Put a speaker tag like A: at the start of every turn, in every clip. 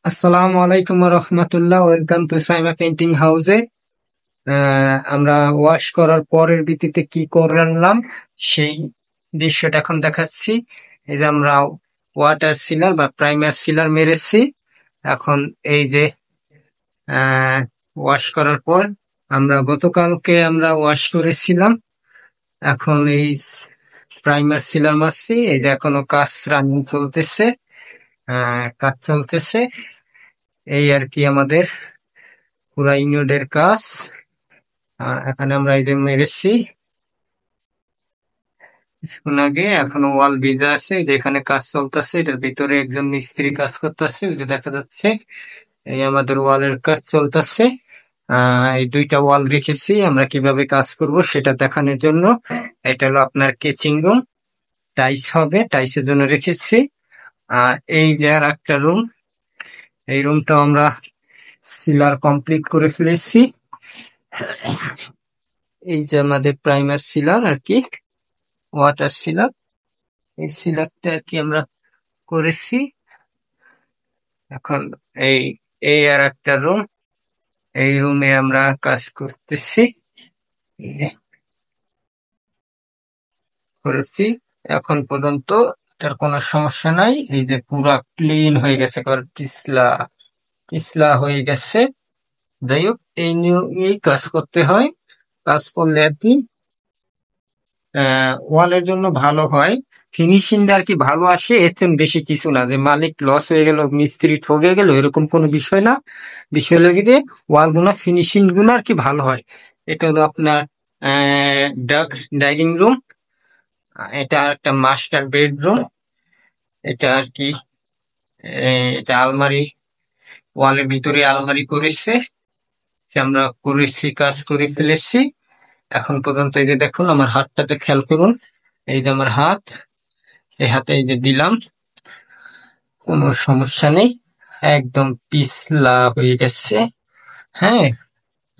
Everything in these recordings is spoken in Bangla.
A: আসসালামু আলাইকুম রহমতুল্লাহ, ওয়েলকাম টু সাইমা পেইন্টিং হাউসে। আমরা ওয়াশ করার পরের ভিত্তিতে কি করলাম সেই দৃশ্যটা এখন দেখাচ্ছি। এই যে আমরা ওয়াটার সিলার বা প্রাইমার সিলার মেরেছি। এখন এই যে ওয়াশ করার পর গতকালকে আমরা ওয়াশ করেছিলাম। এখন এই প্রাইমার সিলার মারছি। এই যে এখনো কাজ রানিং চলতেছে, কাজ চলতেছে। এই আর কি আমাদের পুরা ইউনিটের কাজ। এখানে আমরা এই যে মেরেছি কিছুক্ষণ আগে, এখনো ওয়াল ভিজা আছে। যেখানে কাজ চলতেছে এটার ভিতরে একজন মিস্ত্রি কাজ করতেছে, ওই যে দেখা যাচ্ছে। এই আমাদের ওয়ালের কাজ চলতেছে। এই দুইটা ওয়াল রেখেছি আমরা কিভাবে কাজ করব সেটা দেখানোর জন্য। এটা হলো আপনার কেচিং রুম, টাইলস হবে, টাইলসের জন্য রেখেছি। এই যে আর একটা রুম, এই রুমটা আমরা সিলার কমপ্লিট করে ফেলেছি। এই যে আমাদের প্রাইমার সিলার আর কি, ওয়াটার সিলার। এই সিলারটা আর কি আমরা করেছি। এখন এই এই আর একটা রুম, এই রুমে আমরা কাজ করতেছি, এই যে করেছি। এখন পর্যন্ত এটার কোনো সমস্যা নাই। এই যে পুরা ক্লিন হয়ে গেছে, এবার পিছলা পিছলা হয়ে গেছে। যাই হোক, এই নিয়েই কাজ করতে হয়। কাজ করলে আর কি ওয়ালের জন্য ভালো হয়, ফিনিশিংটা আর কি ভালো আসে। এর চেয়ে বেশি কিছু না, যে মালিক লস হয়ে গেল, মিস্ত্রি ঠকে গেল, এরকম কোনো বিষয় না। বিষয় হলো কি যে ওয়াল গুলা ফিনিশিং গুলো আর কি ভালো হয়। এটা হলো আপনার ডাইনিং রুম, এটা একটা মাস্টার বেডরুম। এটা আর কি এটা আলমারি, ওয়ালের ভিতরে আলমারি করেছে, যে আমরা করেছি, কাজ করে ফেলেছি এখন পর্যন্ত। এই যে দেখুন আমার হাতটাতে খেয়াল করুন, এই যে আমার হাত, এই হাতে এই যে দিলাম, কোনো সমস্যা নেই, একদম পিছলা হয়ে গেছে। হ্যাঁ,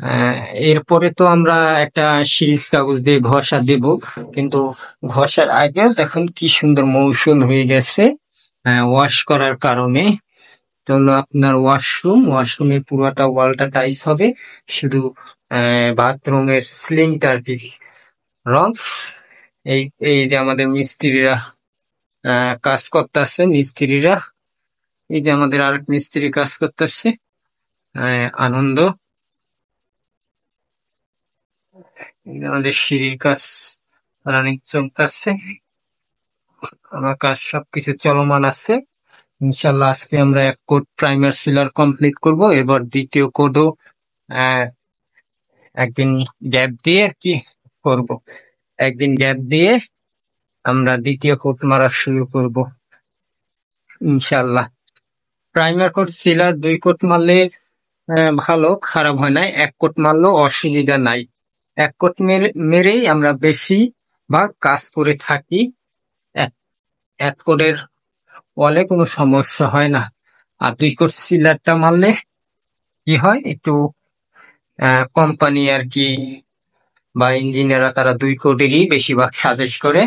A: আহ, এরপরে তো আমরা একটা সিরিজ কাগজ দিয়ে ঘষা দেব, কিন্তু ঘষার আগে দেখুন কি সুন্দর মৌসুম হয়ে গেছে ওয়াশ করার কারণে। তো হলো আপনার ওয়াশরুমের পুরোটা ওয়ালটা টাইস হবে, শুধু বাথরুমের সিলিংটা আর কি রং। এই এই যে আমাদের মিস্ত্রিরা কাজ করতেছে, মিস্ত্রিরা, এই যে আমাদের আরেক মিস্ত্রি কাজ করতেছে, আনন্দ। এই যে আমাদের সিঁড়ির কাজ রানিং চলতেছে, আমার কাজ সবকিছু চলমান আছে। ইনশাল্লাহ আজকে আমরা এক কোট প্রাইমার সিলার কমপ্লিট করব, এবার দ্বিতীয় কোডও আহ একদিন গ্যাপ দিয়ে আর কি করব। একদিন গ্যাপ দিয়ে আমরা দ্বিতীয় কোট মারা শুরু করব ইনশাল্লাহ। প্রাইমার কোট সিলার 2 কোট মারলে ভালো, খারাপ হয় না। 1 কোট মারলেও অসুবিধা নাই। 1 কোট মেরেই আমরা বেশি ভাগ কাজ করে থাকি। এক 1 কোটের ওয়ালে কোনো সমস্যা হয় না। আর 2 কোট সিলারটা মারলে কি হয়, একটু কোম্পানি আর কি বা ইঞ্জিনিয়াররা তারা 2 কোটেরই বেশিরভাগ সাজেস্ট করে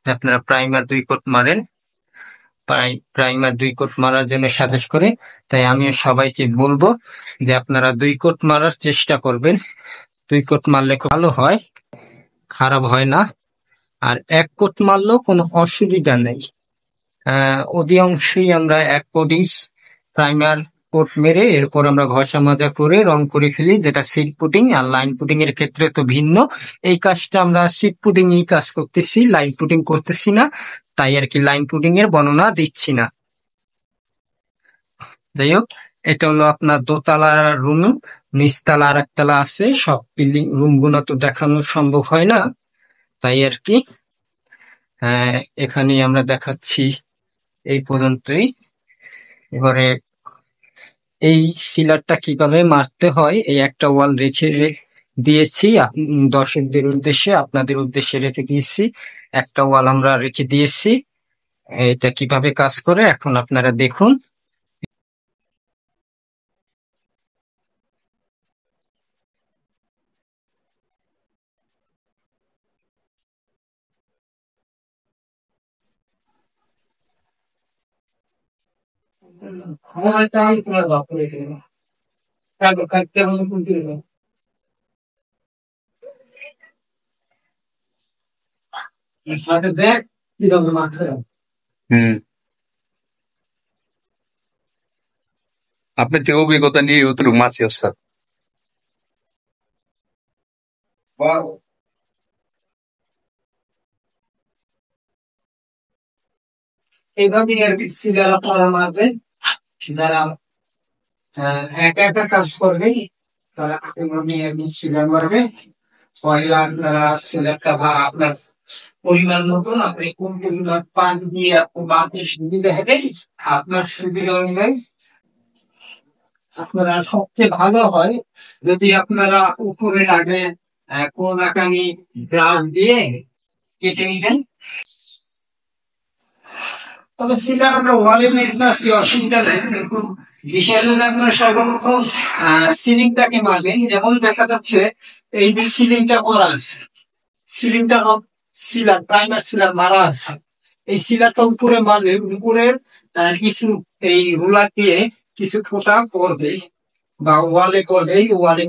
A: যে আপনারা প্রাইমার 2 কোট মারেন। প্রাইমার 2 কোট মারার জন্য সাজেস্ট করে। তাই আমিও সবাইকে বলবো যে আপনারা 2 কোট মারার চেষ্টা করবেন। 2 কোট মারলে খুব ভালো হয়, খারাপ হয় না। আর 1 কোট মারলেও কোনো অসুবিধা নেই। অধিকাংশই আমরা 1 কোটই প্রাইমার কোট মেরে এরপর আমরা ঘষা মাজা করে রং করে ফেলি, যেটা সিট পুটিং। আর লাইন পুটিং এর ক্ষেত্রে তো ভিন্ন। এই কাজটা আমরা সিট পুটিং এই কাজ করতেছি, লাইন পুটিং করতেছি না, তাই আর কি লাইন পুটিং এর বর্ণনা দিচ্ছি না। যাই হোক, এটা হলো আপনার দোতলা রুম, নিচতলা আর একতলা আছে। সব বিল্ডিং রুম গুলো তো দেখানো সম্ভব হয় না, তাই আর কি এখানেই আমরা দেখাচ্ছি। এই পর্যন্তই। এবারে এই সিলারটা কিভাবে মারতে হয়, এই একটা ওয়াল রেখে দিয়েছি দর্শকদের উদ্দেশ্যে, আপনাদের উদ্দেশ্যে রেখে দিয়েছি। একটা ওয়াল আমরা রেখে দিয়েছি, এটা কিভাবে কাজ করে এখন আপনারা দেখুন।
B: হুম। আপনার যে অভিজ্ঞতা নিয়ে অতটুকু মারছি ওস্তাদ।
A: এইভাবে আর কি সিগারা পড়া মারবে, যারা একা একা কাজ করবে তারা এভাবে আর কি সিগার মারবে। পয়লা আপনারা সিলেক্টটা বা আপনার পরিমাণ মতন আপনি কোন পরিমাণ পান দিয়ে বাকি সুবিধা হবে আপনার সুবিধা অনুযায়ী আপনারা সবচেয়ে ভালো হয় যদি আপনারা উপরে আগে কোনাকানি গ্রাফ দিয়ে কেটে নিবেন। তবে সিলার আমরা ওয়ালে মেটনাসি অসুবিধা নেই, কিন্তু বিষয় হলো যে আপনার সর্বপ্রথম সিলিংটাকে মারবেন। যেমন দেখা যাচ্ছে এই যে সিলিংটা করা আছে, সিলিংটা সিলার প্রাইমার সিলার মারা আছে, এই সিলারটা উপরে মারলে উপরের কিছু এই রুলার দিয়ে কিছু ফোঁটা করবে বা ওয়ালে করবে, এই ওয়ালে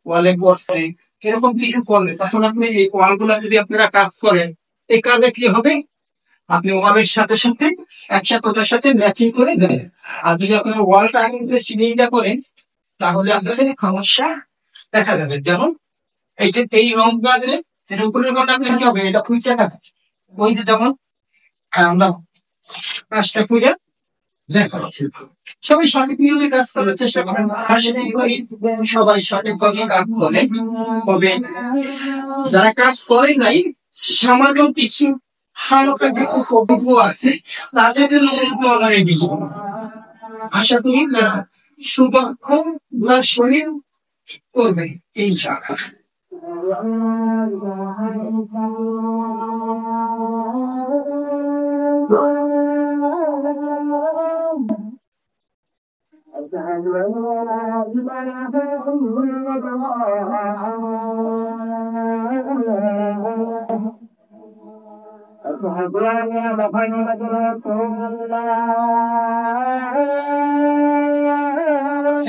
A: ওয়ালে করছে এরকম কিছু করবে, তখন আপনি এই ওয়াল গুলা যদি আপনারা কাজ করেন এই কাজে কি হবে আপনি ওয়ালের সাথে সাথে একসাথে ওটার সাথে ম্যাচিং করে দেবেন। আর যদি আপনার ওয়ালটা আগে সিলিংটা করেন তাহলে আপনাদের সমস্যা দেখা যাবে। যেমন এইটা এই রং বাজলে এটা উপরের কথা আপনার কি হবে, এটা ফুলতে থাকে ওই যে যেমন আমরা কাজটা খুঁজে দেখা যাচ্ছে। সবাই সঠিক নিয়মে কাজ করার চেষ্টা করেন, সবাই সঠিকভাবে কাজ করে। তবে যারা কাজ করে নাই সামান্য কিছু হালকা কিছু অভিজ্ঞ আছে তাদের জন্য অনলাইনে দিই। আশা করি সুদক্ষ বা শরীর করবে এই জায়গা।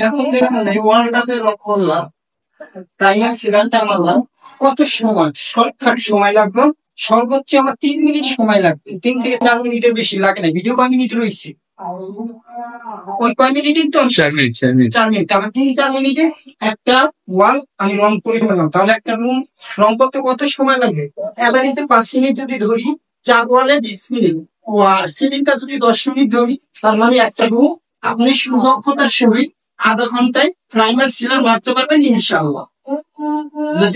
A: এখন দেখুন এই ওয়ালটাতে লক করলাম, প্রাইমার সিরানটা মারলাম, কত সময় শর্টকাট সময় লাগলো, সর্বোচ্চ আমার 3 মিনিট সময় লাগবে, 3 থেকে 4 মিনিটের বেশি লাগে না। ভিডিও কয় মিনিট রয়েছে ওই কয় মিনিটই তো
B: 4 মিনিট 4 মিনিট।
A: 4 মিনিট, আমার 3-4 মিনিটে একটা ওয়াল আমি রং করে ফেললাম। তাহলে একটা রুম রং করতে কত সময় লাগবে? এভারেজে 5 মিনিট যদি ধরি, 4 ওয়ালে 20 মিনিট, সিলিংটা যদি 10 মিনিট ধরি, তার মানে একটা রুম আপনি সুদক্ষতার সহিত আধা ঘন্টায় প্রাইমার সিলার মারতে পারবেন ইনশাআল্লাহ।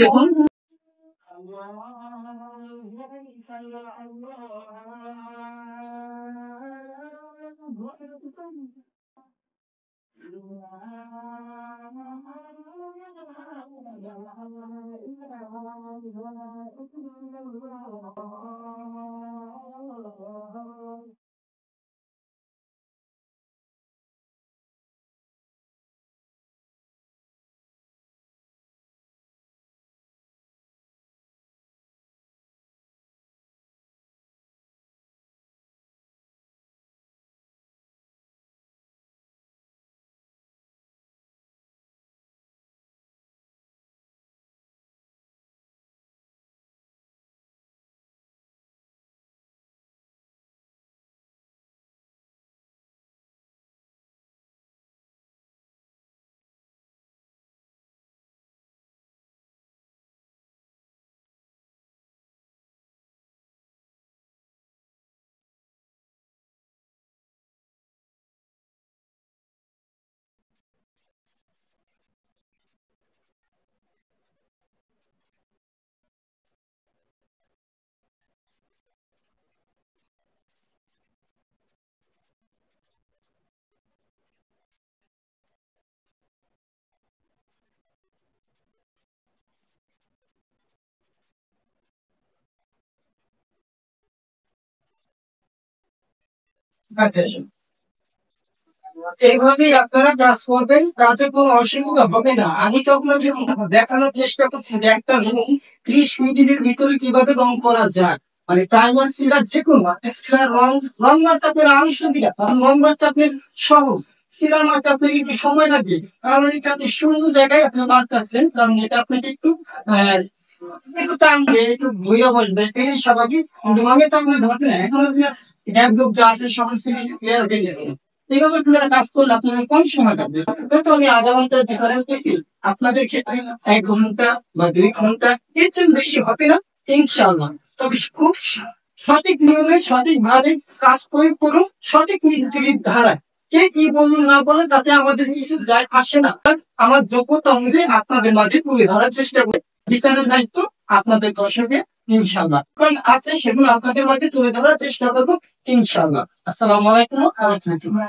A: দেখুন এইভাবেই আপনারা কাজ করবেন, কাজে কোনো অসুবিধা হবে না। আমি তো আপনাদের দেখানোর চেষ্টা করছি যে একটা রুম 30 মিনিটের ভিতরে কিভাবে রং করা যায়। মানে প্রাইমার সিলার যে কোনো সিলার রং মারতে আপনার আনুষঙ্গিক, কারণ রং মারতে আপনার সহজ, সিলার মারতে আপনার একটু সময় লাগবে, কারণ এটা আপনি সুন্দর জায়গায় আপনি মারতেছেন, কারণ এটা আপনাকে একটু আহ, একটু টানবে, একটু ধুয়ে বসবে, এটাই স্বাভাবিক। কিন্তু রঙে তো আপনার ধরতে না, এখন আপনার গ্যাপ গ্রুপ যা আছে সমস্ত কিছু ক্লিয়ার হয়ে গেছে। এইভাবে আপনারা কাজ করলে আপনার কম সময় লাগবে, তো আমি আধা ঘন্টার ডিফারেন্স দিয়েছি, আপনাদের ক্ষেত্রে 1 ঘন্টা বা 2 ঘন্টা, এর চেয়ে বেশি হবে না ইনশাআল্লাহ। তবে খুব সঠিক নিয়মে সঠিকভাবে কাজ প্রয়োগ করুন, সঠিক মিস্ত্রির ধারায়। কে কি বলুন না বলে তাতে আমাদের কিছু যায় আসে না, আমার যোগ্যতা অনুযায়ী আপনাদের মাঝে তুলে ধরার চেষ্টা করি। বিচারের দায়িত্ব আপনাদের দর্শকের, ইনশাআল্লাহ আছে, সেগুলো আপনাদের মাঝে তুলে ধরার চেষ্টা করবো ইনশাআল্লাহ। আসসালামু আলাইকুম ওয়া রাহমাতুল্লাহ।